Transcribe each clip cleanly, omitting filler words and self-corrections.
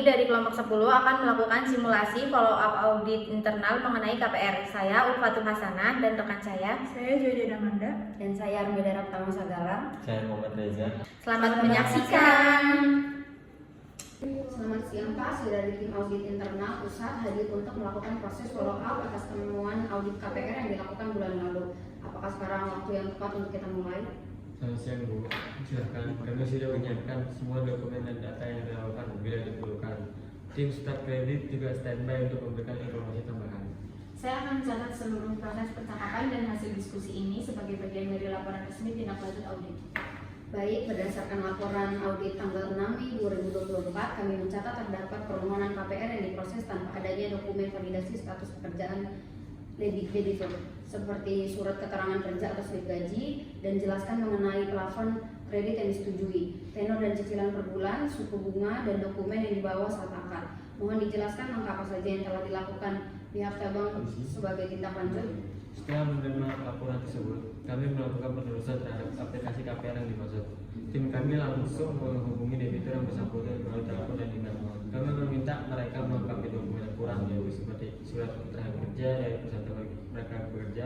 dari kelompok 10 akan melakukan simulasi follow up audit internal mengenai KPR. Saya Ulfatul Hasanah dan rekan saya Jojo Damanda, dan saya Armida Raptama Sagala. Saya Muhammad Reza. Selamat menyaksikan. Selamat siang Pak, sudah dari tim audit internal pusat hadir untuk melakukan proses follow up atas temuan audit KPR yang dilakukan bulan lalu. Apakah sekarang waktu yang tepat untuk kita mulai? Selamat siang Bu, silahkan. Kami sudah menyiapkan semua dokumen dan data yang relevan bila diperlukan. Tim staf kredit juga standby untuk memberikan informasi tambahan. saya akan mencatat seluruh proses percakapan dan hasil diskusi ini sebagai bagian dari laporan resmi tindak lanjut audit. Baik, berdasarkan laporan audit tanggal 6 Mei 2024, kami mencatat terdapat permohonan KPR yang diproses tanpa adanya dokumen validasi status pekerjaan lebih kreditur seperti surat keterangan kerja atau slip gaji, dan jelaskan mengenai plafon kredit yang disetujui, tenor dan cicilan per bulan, suku bunga, dan dokumen yang dibawa saat akad. Mohon dijelaskan langkah apa saja yang telah dilakukan pihak cabang sebagai tindak lanjut. Setelah menerima laporan tersebut, kami melakukan penelusuran terhadap aplikasi KPR yang dimaksud. Tim kami langsung menghubungi debitur yang bersangkutan melalui telepon dan email. Kami meminta mereka melengkapi dokumen yang kurang, yaitu seperti surat keterangan kerja dari perusahaan tempat mereka bekerja,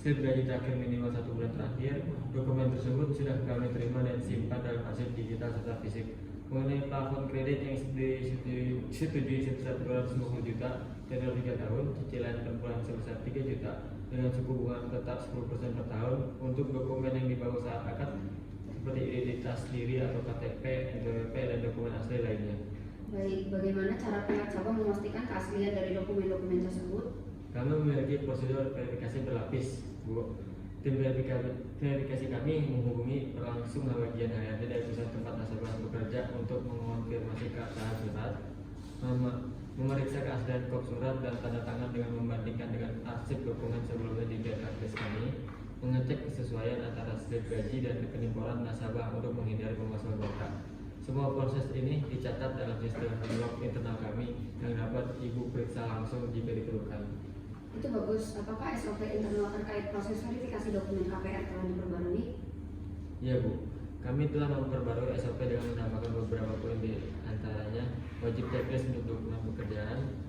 slip gaji terakhir minimal 1 bulan terakhir. Dokumen tersebut sudah kami terima dan simpan dalam arsip digital serta fisik. Mengenai plafon kredit yang disetujui sebesar 250 juta, tenor 3 tahun, cicilan per bulan sebesar 3 juta, dengan suku bunga tetap 10% per tahun. Untuk dokumen yang dibawa saat akad seperti identitas diri atau KTP, NPWP, dan dokumen asli lainnya. Baik, bagaimana cara pihak cabang memastikan keaslian dari dokumen-dokumen tersebut? Kami memiliki prosedur verifikasi berlapis, Bu. Tim verifikasi kami menghubungi langsung bagian HRD dari perusahaan tempat nasabah bekerja untuk mengonfirmasi keabsahan surat, memeriksa keaslian kop surat dan tanda tangan dengan membandingkan dengan arsip dokumen sebelumnya di database kami, mengecek kesesuaian antara slip gaji dan rekening koran nasabah untuk menghindari pemalsuan data. Semua proses ini dicatat dalam sistem log internal kami yang dapat Ibu periksa langsung jika diperlukan. Itu bagus. Apakah SOP internal terkait proses verifikasi dokumen KPR telah diperbarui? Ya Bu, kami telah memperbarui SOP dengan menambahkan beberapa poin, di antaranya wajib checklist untuk dokumen pekerjaan,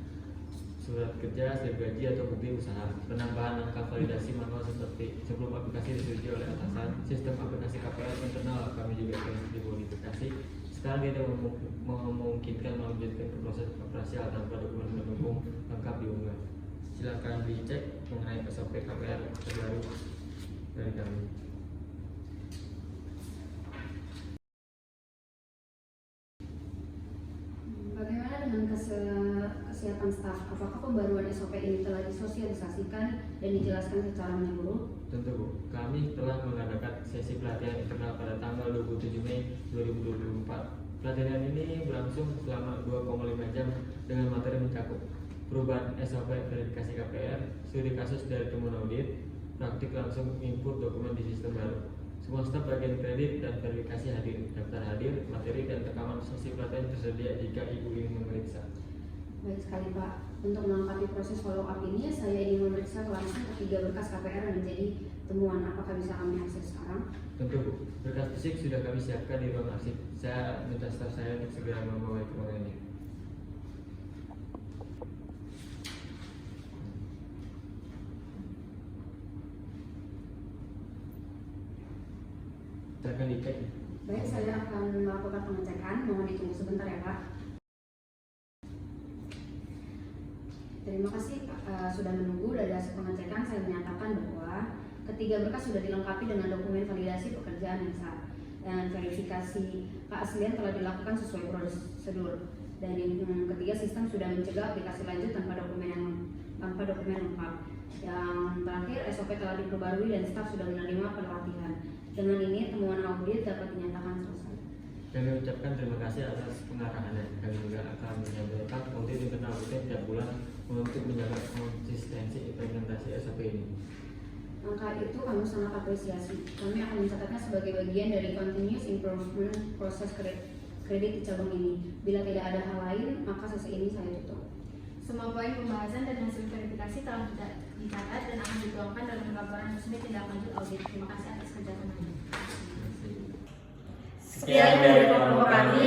surat kerja, slip gaji atau bukti usaha, penambahan angka validasi manual seperti sebelum aplikasi disetujui oleh atasan, sistem aplikasi KPR internal kami juga telah dimodifikasi. Sekarang kita memungkinkan melanjutkan ke proses operasional tanpa dokumen pendukung lengkap diunggah. Silakan dicek mengenai SOP KPR terbaru dari kami. Bagaimana dengan kesiapan staf? Apakah pembaruan SOP ini telah disosialisasikan dan dijelaskan secara menyeluruh? Tentu Bu, kami telah mengadakan sesi pelatihan internal pada tanggal 27 Mei 2024. Pelatihan ini berlangsung selama 2,5 jam dengan materi mencakup perubahan SOP verifikasi KPR, studi kasus dari temuan audit, praktik langsung input dokumen di sistem baru. Semua staf bagian kredit dan verifikasi hadir, daftar hadir, materi dan rekaman sesi pelatihan tersedia jika Ibu ingin memeriksa. Baik sekali Pak. Untuk melengkapi proses follow up ini, saya ingin memeriksa langsung ketiga berkas KPR yang menjadi temuan. Apakah bisa kami akses sekarang? Tentu Bu, berkas fisik sudah kami siapkan di ruang arsip. Saya minta staf saya untuk segera membawa ke ruangan ini. Silakan dicek. Baik, saya akan melakukan pengecekan. Mohon ditunggu sebentar ya Pak. Terima kasih Pak sudah menunggu. Dari hasil pengecekan saya menyatakan bahwa ketiga berkas sudah dilengkapi dengan dokumen validasi pekerjaan yang sah, dan verifikasi keaslian telah dilakukan sesuai prosedur. Dan yang ketiga, sistem sudah mencegah aplikasi lanjut tanpa dokumen lengkap. Yang terakhir, SOP telah diperbarui dan staf sudah menerima pelatihan. Dengan ini temuan audit dapat dinyatakan selesai. Kami ucapkan terima kasih atas pengarahannya. Kami juga akan menyampaikan audit internal rutin tiap bulan untuk menjaga konsistensi implementasi SOP ini. Angka itu kami sangat apresiasi. Kami akan mencatatnya sebagai bagian dari continuous improvement proses kredit di cabang ini. Bila tidak ada hal lain, maka sesi ini saya tutup. Semua poin pembahasan dan hasil verifikasi telah dicatat dan akan dituangkan dalam laporan resmi tindak lanjut audit. Terima kasih atas kerjasamanya. Sekian dari kelompok kami.